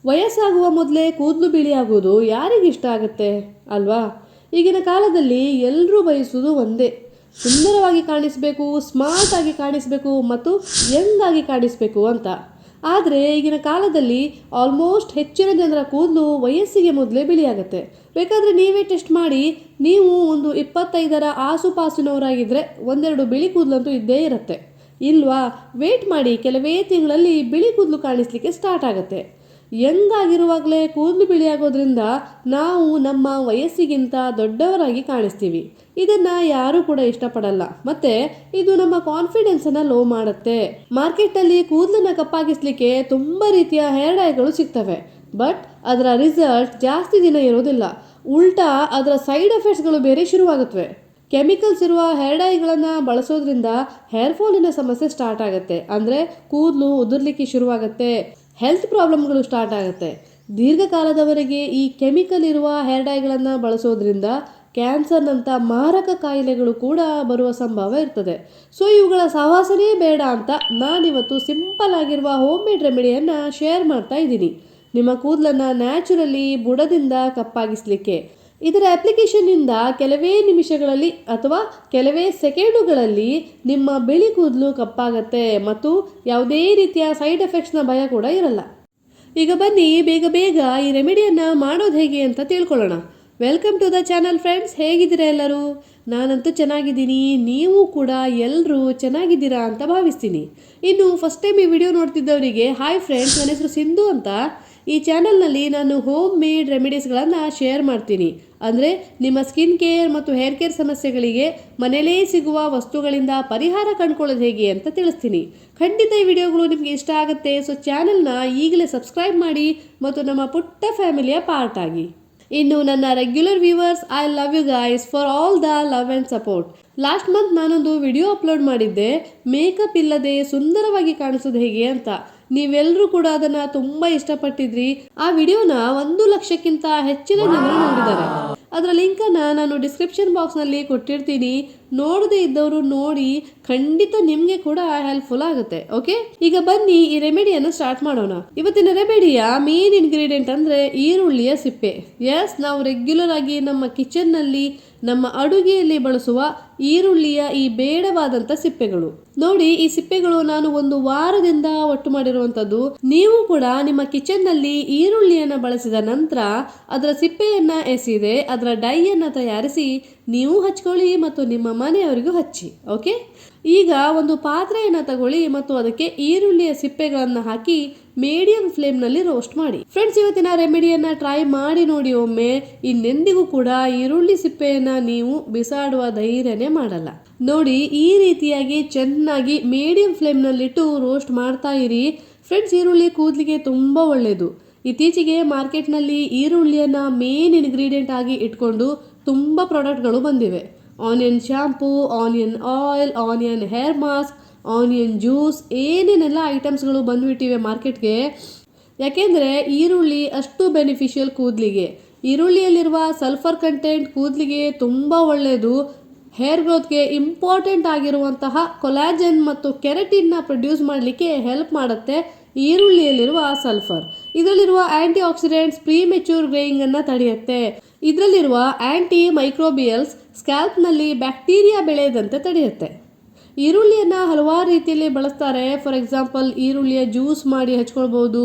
ವಯಸ್ಸಾಗುವ ಮೊದಲೇ ಕೂದಲು ಬಿಳಿಯಾಗುವುದು ಯಾರಿಗಿಷ್ಟ ಆಗುತ್ತೆ ಅಲ್ವಾ? ಈಗಿನ ಕಾಲದಲ್ಲಿ ಎಲ್ಲರೂ ಬಯಸುವುದು ಒಂದೇ, ಸುಂದರವಾಗಿ ಕಾಣಿಸಬೇಕು, ಸ್ಮಾರ್ಟ್ ಆಗಿ ಕಾಣಿಸಬೇಕು ಮತ್ತು ಯಂಗ್ ಆಗಿ ಕಾಣಿಸಬೇಕು ಅಂತ. ಆದರೆ ಈಗಿನ ಕಾಲದಲ್ಲಿ ಆಲ್ಮೋಸ್ಟ್ ಹೆಚ್ಚಿನ ಜನರ ಕೂದಲು ವಯಸ್ಸಿಗೆ ಮೊದಲೇ ಬಿಳಿಯಾಗುತ್ತೆ. ಬೇಕಾದರೆ ನೀವೇ ಟೆಸ್ಟ್ ಮಾಡಿ, ನೀವು ಒಂದು 25ರ ಆಸುಪಾಸಿನವರಾಗಿದ್ದರೆ ಒಂದೆರಡು ಬಿಳಿ ಕೂದಲಂತೂ ಇದ್ದೇ ಇರುತ್ತೆ. ಇಲ್ವಾ? ವೇಟ್ ಮಾಡಿ, ಕೆಲವೇ ತಿಂಗಳಲ್ಲಿ ಬಿಳಿ ಕೂದಲು ಕಾಣಿಸ್ಲಿಕ್ಕೆ ಸ್ಟಾರ್ಟ್ ಆಗುತ್ತೆ. ಯಂಗ್ ಆಗಿರುವಾಗಲೇ ಕೂದಲು ಬಿಳಿಯಾಗೋದ್ರಿಂದ ನಾವು ನಮ್ಮ ವಯಸ್ಸಿಗಿಂತ ದೊಡ್ಡವರಾಗಿ ಕಾಣಿಸ್ತೀವಿ. ಇದನ್ನು ಯಾರೂ ಕೂಡ ಇಷ್ಟಪಡಲ್ಲ, ಮತ್ತು ಇದು ನಮ್ಮ ಕಾನ್ಫಿಡೆನ್ಸನ್ನು ಲೋ ಮಾಡುತ್ತೆ. ಮಾರ್ಕೆಟ್ನಲ್ಲಿ ಕೂದಲನ್ನು ಕಪ್ಪಾಗಿಸ್ಲಿಕ್ಕೆ ತುಂಬ ರೀತಿಯ ಹೇರ್ ಡೈಗಳು ಸಿಗ್ತವೆ, ಬಟ್ ಅದರ ರಿಸಲ್ಟ್ ಜಾಸ್ತಿ ದಿನ ಇರೋದಿಲ್ಲ. ಉಲ್ಟಾ ಅದರ ಸೈಡ್ ಎಫೆಕ್ಟ್ಸ್ಗಳು ಬೇರೆ ಶುರುವಾಗುತ್ತವೆ. ಕೆಮಿಕಲ್ಸ್ ಇರುವ ಹೇರ್ ಡೈಗಳನ್ನು ಬಳಸೋದ್ರಿಂದ ಹೇರ್ ಫಾಲಿನ ಸಮಸ್ಯೆ ಸ್ಟಾರ್ಟ್ ಆಗುತ್ತೆ. ಅಂದರೆ ಕೂದಲು ಉದುರ್ಲಿಕ್ಕೆ ಶುರುವಾಗುತ್ತೆ, ಹೆಲ್ತ್ ಪ್ರಾಬ್ಲಮ್ಗಳು ಸ್ಟಾರ್ಟ್ ಆಗುತ್ತೆ. ದೀರ್ಘಕಾಲದವರೆಗೆ ಈ ಕೆಮಿಕಲ್ ಇರುವ ಹೇರ್ ಡೈಗಳನ್ನು ಬಳಸೋದ್ರಿಂದ ಕ್ಯಾನ್ಸರ್ನಂಥ ಮಾರಕ ಕಾಯಿಲೆಗಳು ಕೂಡ ಬರುವ ಸಂಭವ ಇರ್ತದೆ. ಸೊ ಇವುಗಳ ಸಹವಾಸನೇ ಬೇಡ ಅಂತ ನಾನಿವತ್ತು ಸಿಂಪಲ್ ಆಗಿರುವ ಹೋಮ್ ಮೇಡ್ ರೆಮಿಡಿಯನ್ನು ಶೇರ್ ಮಾಡ್ತಾ ಇದ್ದೀನಿ, ನಿಮ್ಮ ಕೂದಲನ್ನು ನ್ಯಾಚುರಲಿ ಬುಡದಿಂದ ಕಪ್ಪಾಗಿಸಲಿಕ್ಕೆ. ಇದರ ಅಪ್ಲಿಕೇಶನ್ನಿಂದ ಕೆಲವೇ ನಿಮಿಷಗಳಲ್ಲಿ ಅಥವಾ ಕೆಲವೇ ಸೆಕೆಂಡುಗಳಲ್ಲಿ ನಿಮ್ಮ ಬಿಳಿ ಕೂದಲು ಕಪ್ಪಾಗತ್ತೆ ಮತ್ತು ಯಾವುದೇ ರೀತಿಯ ಸೈಡ್ ಎಫೆಕ್ಟ್ಸ್ನ ಭಯ ಕೂಡ ಇರಲ್ಲ. ಈಗ ಬನ್ನಿ ಬೇಗ ಬೇಗ ಈ ರೆಮಿಡಿಯನ್ನು ಮಾಡೋದು ಹೇಗೆ ಅಂತ ತಿಳ್ಕೊಳ್ಳೋಣ. Welcome to the channel friends. ಹೇಗಿದ್ದೀರಾ ಎಲ್ಲರೂ? ನಾನಂತೂ ಚೆನ್ನಾಗಿದ್ದೀನಿ, ನೀವು ಕೂಡ ಎಲ್ಲರೂ ಚೆನ್ನಾಗಿದ್ದೀರಾ ಅಂತ ಭಾವಿಸ್ತೀನಿ. ಇನ್ನು ಫಸ್ಟ್ ಟೈಮ್ ಈ ವಿಡಿಯೋ ನೋಡ್ತಿದ್ದವರಿಗೆ ಹಾಯ್ ಫ್ರೆಂಡ್ಸ್, ನನ್ನ ಹೆಸರು ಸಿಂಧು ಅಂತ. ಈ ಚಾನಲ್ನಲ್ಲಿ ನಾನು ಹೋಮ್ ಮೇಡ್ ರೆಮಿಡೀಸ್ಗಳನ್ನು ಶೇರ್ ಮಾಡ್ತೀನಿ. ಅಂದರೆ ನಿಮ್ಮ ಸ್ಕಿನ್ ಕೇರ್ ಮತ್ತು ಹೇರ್ ಕೇರ್ ಸಮಸ್ಯೆಗಳಿಗೆ ಮನೆಯಲ್ಲೇ ಸಿಗುವ ವಸ್ತುಗಳಿಂದ ಪರಿಹಾರ ಕಂಡುಕೊಳ್ಳೋದು ಹೇಗೆ ಅಂತ ತಿಳಿಸ್ತೀನಿ. ಖಂಡಿತ ಈ ವಿಡಿಯೋಗಳು ನಿಮಗೆ ಇಷ್ಟ ಆಗುತ್ತೆ. ಸೊ ಚಾನಲ್ನ ಈಗಲೇ ಸಬ್ಸ್ಕ್ರೈಬ್ ಮಾಡಿ ಮತ್ತು ನಮ್ಮ ಪುಟ್ಟ ಫ್ಯಾಮಿಲಿಯ ಪಾರ್ಟ್ ಆಗಿ. ಇನ್ನು ನನ್ನ regular viewers, I love you guys for all the love and support. Last month ನಾನೊಂದು ವಿಡಿಯೋ ಅಪ್ಲೋಡ್ ಮಾಡಿದ್ದೆ, ಮೇಕಪ್ ಇಲ್ಲದೆ ಸುಂದರವಾಗಿ ಕಾಣಿಸೋದು ಹೇಗೆ ಅಂತ. ನೀವೆಲ್ಲರೂ ಕೂಡ ಅದನ್ನು ತುಂಬ ಇಷ್ಟಪಟ್ಟಿದ್ರಿ. ಆ ವಿಡಿಯೋನ 1 ಲಕ್ಷಕ್ಕಿಂತ ಹೆಚ್ಚಿನ ಜನರು ನೋಡಿದ್ದಾರೆ. ಅದರ ಲಿಂಕನ್ನು ನಾನು ಡಿಸ್ಕ್ರಿಪ್ಷನ್ ಬಾಕ್ಸ್ನಲ್ಲಿ ಕೊಟ್ಟಿರ್ತೀನಿ. ನೋಡದೇ ಇದ್ದವರು ನೋಡಿ, ಖಂಡಿತ ನಿಮಗೆ ಕೂಡ ಹೆಲ್ಪ್ಫುಲ್ ಆಗುತ್ತೆ. ಓಕೆ, ಈಗ ಬನ್ನಿ ಈ ರೆಮಿಡಿಯನ್ನು ಸ್ಟಾರ್ಟ್ ಮಾಡೋಣ. ಇವತ್ತಿನ ರೆಮಿಡಿಯ ಮೇನ್ ಇಂಗ್ರೀಡಿಯೆಂಟ್ ಅಂದರೆ ಈರುಳ್ಳಿಯ ಸಿಪ್ಪೆ. ಎಸ್, ನಾವು ರೆಗ್ಯುಲರ್ ಆಗಿ ನಮ್ಮ ಕಿಚನ್ನಲ್ಲಿ, ನಮ್ಮ ಅಡುಗೆಯಲ್ಲಿ ಬಳಸುವ ಈರುಳ್ಳಿಯ ಈ ಬೇಡವಾದಂಥ ಸಿಪ್ಪೆಗಳು. ನೋಡಿ, ಈ ಸಿಪ್ಪೆಗಳು ನಾನು 1 ವಾರದಿಂದ ಒಟ್ಟು ಮಾಡಿರುವಂಥದ್ದು. ನೀವು ಕೂಡ ನಿಮ್ಮ ಕಿಚನ್ನಲ್ಲಿ ಈರುಳ್ಳಿಯನ್ನು ಬಳಸಿದ ನಂತರ ಅದರ ಸಿಪ್ಪೆಯನ್ನು ಎಸೆದೆ ಅದರ ಡೈಯನ್ನು ತಯಾರಿಸಿ ನೀವು ಹಚ್ಕೊಳ್ಳಿ ಮತ್ತು ನಿಮ್ಮ ಮನೆಯವರಿಗೂ ಹಚ್ಚಿ. ಓಕೆ, ಈಗ ಒಂದು ಪಾತ್ರೆಯನ್ನು ತಗೊಳ್ಳಿ ಮತ್ತು ಅದಕ್ಕೆ ಈರುಳ್ಳಿಯ ಸಿಪ್ಪೆಗಳನ್ನು ಹಾಕಿ ಮೀಡಿಯಂ ಫ್ಲೇಮ್ನಲ್ಲಿ ರೋಸ್ಟ್ ಮಾಡಿ. ಫ್ರೆಂಡ್ಸ್, ಇವತ್ತಿನ ರೆಮಿಡಿಯನ್ನು ಟ್ರೈ ಮಾಡಿ ನೋಡಿ ಒಮ್ಮೆ. ಇನ್ನೆಂದಿಗೂ ಕೂಡ ಈರುಳ್ಳಿ ಸಿಪ್ಪೆಯನ್ನು ನೀವು ಬಿಸಾಡುವ ಧೈರ್ಯನೇ ಮಾಡಲ್ಲ. ನೋಡಿ, ಈ ರೀತಿಯಾಗಿ ಚೆನ್ನಾಗಿ ಮೀಡಿಯಂ ಫ್ಲೇಮ್ನಲ್ಲಿಟ್ಟು ರೋಸ್ಟ್ ಮಾಡ್ತಾ ಇರಿ. ಫ್ರೆಂಡ್ಸ್, ಈರುಳ್ಳಿ ಕೂದಲಿಗೆ ತುಂಬ ಒಳ್ಳೆಯದು. ಇತ್ತೀಚೆಗೆ ಮಾರ್ಕೆಟ್ನಲ್ಲಿ ಈರುಳ್ಳಿಯನ್ನು ಮೇನ್ ಇಂಗ್ರೀಡಿಯೆಂಟ್ ಆಗಿ ಇಟ್ಕೊಂಡು ತುಂಬ ಪ್ರಾಡಕ್ಟ್ಗಳು ಬಂದಿವೆ. Onion shampoo, onion oil, onion hair mask, onion juice, ಏನೇನೆಲ್ಲ ಐಟಮ್ಸ್ಗಳು ಬಂದುಬಿಟ್ಟಿವೆ ಮಾರ್ಕೆಟ್ಗೆ. ಯಾಕೆಂದರೆ ಈರುಳ್ಳಿ ಅಷ್ಟು ಬೆನಿಫಿಷಿಯಲ್ ಕೂದಲಿಗೆ. ಈರುಳ್ಳಿಯಲ್ಲಿರುವ ಸಲ್ಫರ್ ಕಂಟೆಂಟ್ ಕೂದಲಿಗೆ ತುಂಬ ಒಳ್ಳೆಯದು. ಹೇರ್ ಗ್ರೋತ್ಗೆ ಇಂಪಾರ್ಟೆಂಟ್ ಆಗಿರುವಂತಹ ಕೊಲಾಜನ್ ಮತ್ತು ಕೆರಟಿನ್ನ ಪ್ರೊಡ್ಯೂಸ್ ಮಾಡಲಿಕ್ಕೆ ಹೆಲ್ಪ್ ಮಾಡುತ್ತೆ ಈರುಳ್ಳಿಯಲ್ಲಿರುವ ಸಲ್ಫರ್. ಇದರಲ್ಲಿರುವ ಆ್ಯಂಟಿ ಆಕ್ಸಿಡೆಂಟ್ಸ್ ಪ್ರೀಮೆಚ್ಯೂರ್ ಗ್ರೇಯಿಂಗನ್ನು ತಡೆಯುತ್ತೆ. ಇದರಲ್ಲಿರುವ ಆ್ಯಂಟಿ ಮೈಕ್ರೋಬಿಯಲ್ಸ್ ಸ್ಕ್ಯಾಲ್ಪ್ನಲ್ಲಿ ಬ್ಯಾಕ್ಟೀರಿಯಾ ಬೆಳೆಯದಂತೆ ತಡೆಯುತ್ತೆ. ಈರುಳ್ಳಿಯನ್ನು ಹಲವಾರು ರೀತಿಯಲ್ಲಿ ಬಳಸ್ತಾರೆ. ಫಾರ್ ಎಕ್ಸಾಂಪಲ್, ಈರುಳ್ಳಿಯ ಜ್ಯೂಸ್ ಮಾಡಿ ಹಚ್ಕೊಳ್ಬೋದು,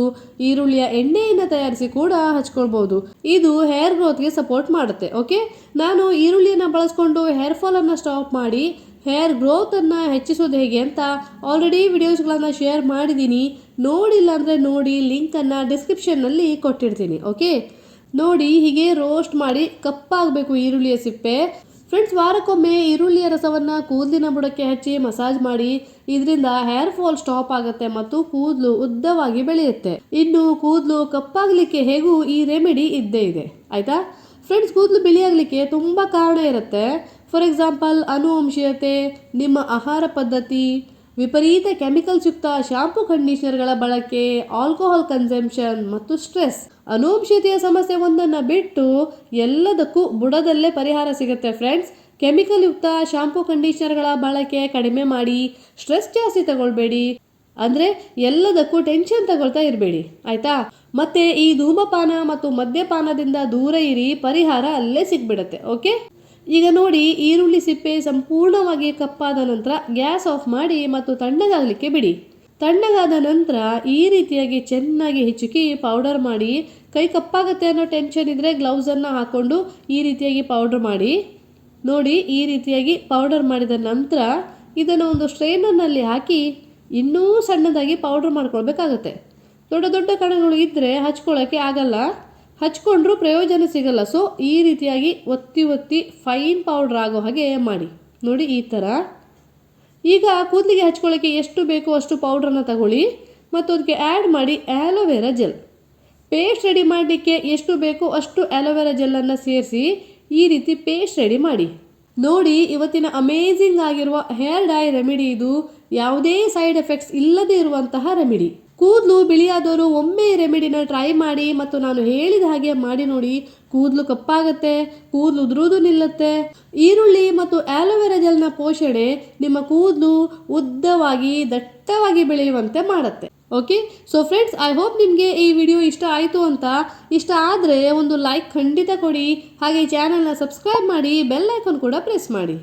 ಈರುಳ್ಳಿಯ ಎಣ್ಣೆಯನ್ನು ತಯಾರಿಸಿ ಕೂಡ ಹಚ್ಕೊಳ್ಬೋದು. ಇದು ಹೇರ್ ಗ್ರೋತ್ಗೆ ಸಪೋರ್ಟ್ ಮಾಡುತ್ತೆ. ಓಕೆ, ನಾನು ಈರುಳ್ಳಿಯನ್ನು ಬಳಸ್ಕೊಂಡು ಹೇರ್ ಫಾಲನ್ನು ಸ್ಟಾಪ್ ಮಾಡಿ ಹೇರ್ ಗ್ರೋತನ್ನು ಹೆಚ್ಚಿಸೋದು ಹೇಗೆ ಅಂತ ಆಲ್ರೆಡಿ ವಿಡಿಯೋಸ್ಗಳನ್ನು ಶೇರ್ ಮಾಡಿದ್ದೀನಿ. ನೋಡಿಲ್ಲ ಅಂದರೆ ನೋಡಿ, ಲಿಂಕನ್ನು ಡಿಸ್ಕ್ರಿಪ್ಷನ್ನಲ್ಲಿ ಕೊಟ್ಟಿರ್ತೀನಿ. ಓಕೆ, ನೋಡಿ, ಹೀಗೆ ರೋಸ್ಟ್ ಮಾಡಿ ಕಪ್ಪಾಗಬೇಕು ಈರುಳ್ಳಿಯ ಸಿಪ್ಪೆ. ಫ್ರೆಂಡ್ಸ್, ವಾರಕ್ಕೊಮ್ಮೆ ಈರುಳ್ಳಿಯ ರಸವನ್ನು ಕೂದಲಿನ ಬುಡಕ್ಕೆ ಹಚ್ಚಿ ಮಸಾಜ್ ಮಾಡಿ. ಇದರಿಂದ ಹೇರ್ ಫಾಲ್ ಸ್ಟಾಪ್ ಆಗುತ್ತೆ ಮತ್ತು ಕೂದಲು ಉದ್ದವಾಗಿ ಬೆಳೆಯುತ್ತೆ. ಇನ್ನು ಕೂದಲು ಕಪ್ಪಾಗಲಿಕ್ಕೆ ಹೇಗೂ ಈ ರೆಮಿಡಿ ಇದ್ದೇ ಇದೆ. ಆಯಿತಾ ಫ್ರೆಂಡ್ಸ್? ಕೂದಲು ಬಿಳಿಯಾಗಲಿಕ್ಕೆ ತುಂಬ ಕಾರಣ ಇರುತ್ತೆ. ಫಾರ್ ಎಕ್ಸಾಂಪಲ್, ಅನುವಂಶೀಯತೆ, ನಿಮ್ಮ ಆಹಾರ ಪದ್ಧತಿ, ವಿಪರೀತ ಕೆಮಿಕಲ್ಸ್ ಯುಕ್ತ ಶಾಂಪೂ ಕಂಡೀಷನರ್ಗಳ ಬಳಕೆ, ಆಲ್ಕೋಹಾಲ್ ಕನ್ಸಂಪ್ಷನ್ ಮತ್ತು ಸ್ಟ್ರೆಸ್. ಅನುವಂಶೀಯತೆಯ ಸಮಸ್ಯೆ ಒಂದನ್ನು ಬಿಟ್ಟು ಎಲ್ಲದಕ್ಕೂ ಬುಡದಲ್ಲೇ ಪರಿಹಾರ ಸಿಗುತ್ತೆ ಫ್ರೆಂಡ್ಸ್. ಕೆಮಿಕಲ್ ಯುಕ್ತ ಶಾಂಪೂ ಕಂಡೀಷನರ್ಗಳ ಬಳಕೆ ಕಡಿಮೆ ಮಾಡಿ, ಸ್ಟ್ರೆಸ್ ಜಾಸ್ತಿ ತಗೊಳ್ಬೇಡಿ. ಅಂದರೆ ಎಲ್ಲದಕ್ಕೂ ಟೆನ್ಷನ್ ತಗೊಳ್ತಾ ಇರಬೇಡಿ. ಆಯಿತಾ? ಮತ್ತು ಈ ಧೂಮಪಾನ ಮತ್ತು ಮದ್ಯಪಾನದಿಂದ ದೂರ ಇರಿ, ಪರಿಹಾರ ಅಲ್ಲೇ ಸಿಗ್ಬಿಡುತ್ತೆ. ಓಕೆ, ಈಗ ನೋಡಿ, ಈರುಳ್ಳಿ ಸಿಪ್ಪೆ ಸಂಪೂರ್ಣವಾಗಿ ಕಪ್ಪಾದ ನಂತರ ಗ್ಯಾಸ್ ಆಫ್ ಮಾಡಿ ಮತ್ತು ತಣ್ಣಗಾಗಲಿಕ್ಕೆ ಬಿಡಿ. ತಣ್ಣಗಾದ ನಂತರ ಈ ರೀತಿಯಾಗಿ ಚೆನ್ನಾಗಿ ಹಿಚುಕಿ ಪೌಡರ್ ಮಾಡಿ. ಕೈ ಕಪ್ಪಾಗುತ್ತೆ ಅನ್ನೋ ಟೆನ್ಷನ್ ಇದ್ದರೆ ಗ್ಲೌಸನ್ನು ಹಾಕ್ಕೊಂಡು ಈ ರೀತಿಯಾಗಿ ಪೌಡರ್ ಮಾಡಿ. ನೋಡಿ, ಈ ರೀತಿಯಾಗಿ ಪೌಡರ್ ಮಾಡಿದ ನಂತರ ಇದನ್ನು ಒಂದು ಸ್ಟ್ರೈನರ್ನಲ್ಲಿ ಹಾಕಿ ಇನ್ನೂ ಸಣ್ಣದಾಗಿ ಪೌಡರ್ ಮಾಡ್ಕೊಳ್ಬೇಕಾಗತ್ತೆ. ದೊಡ್ಡ ದೊಡ್ಡ ಕಣಗಳು ಇದ್ದರೆ ಹಚ್ಕೊಳ್ಳೋಕ್ಕೆ ಆಗಲ್ಲ, ಹಚ್ಕೊಂಡ್ರೂ ಪ್ರಯೋಜನ ಸಿಗಲ್ಲ. ಸೊ ಈ ರೀತಿಯಾಗಿ ಒತ್ತಿ ಒತ್ತಿ ಫೈನ್ ಪೌಡ್ರ್ ಆಗೋ ಹಾಗೆ ಮಾಡಿ. ನೋಡಿ ಈ ಥರ. ಈಗ ಕೂದಲಿಗೆ ಹಚ್ಕೊಳ್ಳೋಕ್ಕೆ ಎಷ್ಟು ಬೇಕೋ ಅಷ್ಟು ಪೌಡ್ರನ್ನು ತಗೊಳ್ಳಿ ಮತ್ತು ಅದಕ್ಕೆ ಆ್ಯಡ್ ಮಾಡಿ ಆ್ಯಲೋವೆರಾ ಜೆಲ್. ಪೇಸ್ಟ್ ರೆಡಿ ಮಾಡಲಿಕ್ಕೆ ಎಷ್ಟು ಬೇಕೋ ಅಷ್ಟು ಆ್ಯಲೋವೆರಾ ಜೆಲ್ಲನ್ನು ಸೇರಿಸಿ ಈ ರೀತಿ ಪೇಸ್ಟ್ ರೆಡಿ ಮಾಡಿ. ನೋಡಿ, ಇವತ್ತಿನ ಅಮೇಝಿಂಗ್ ಆಗಿರುವ ಹೇರ್ ಡೈ ರೆಮಿಡಿ ಇದು. ಯಾವುದೇ ಸೈಡ್ ಎಫೆಕ್ಟ್ಸ್ ಇಲ್ಲದೇ ಇರುವಂತಹ ರೆಮಿಡಿ. ಕೂದಲು ಬಿಳಿಯಾದವರು ಒಮ್ಮೆ ಈ ರೆಮಿಡಿನ ಟ್ರೈ ಮಾಡಿ ಮತ್ತು ನಾನು ಹೇಳಿದ ಹಾಗೆ ಮಾಡಿ ನೋಡಿ. ಕೂದಲು ಕಪ್ಪಾಗುತ್ತೆ, ಕೂದಲು ಉದುರುವುದು ನಿಲ್ಲುತ್ತೆ. ಈರುಳ್ಳಿ ಮತ್ತು ಆ್ಯಲೋವೆರಾ ಜೆಲ್ನ ಪೋಷಣೆ ನಿಮ್ಮ ಕೂದಲು ಉದ್ದವಾಗಿ ದಟ್ಟವಾಗಿ ಬೆಳೆಯುವಂತೆ ಮಾಡುತ್ತೆ. Okay, so friends, I hope ನಿಮಗೆ ಈ ವಿಡಿಯೋ ಇಷ್ಟ ಆಯಿತು ಅಂತ. ಇಷ್ಟ ಆದರೆ ಒಂದು ಲೈಕ್ ಖಂಡಿತ ಕೊಡಿ. ಹಾಗೆ ಚಾನಲ್ನ ಸಬ್ಸ್ಕ್ರೈಬ್ ಮಾಡಿ, ಬೆಲ್ ಐಕಾನ್ ಕೂಡ ಪ್ರೆಸ್ ಮಾಡಿ.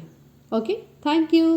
Okay, thank you.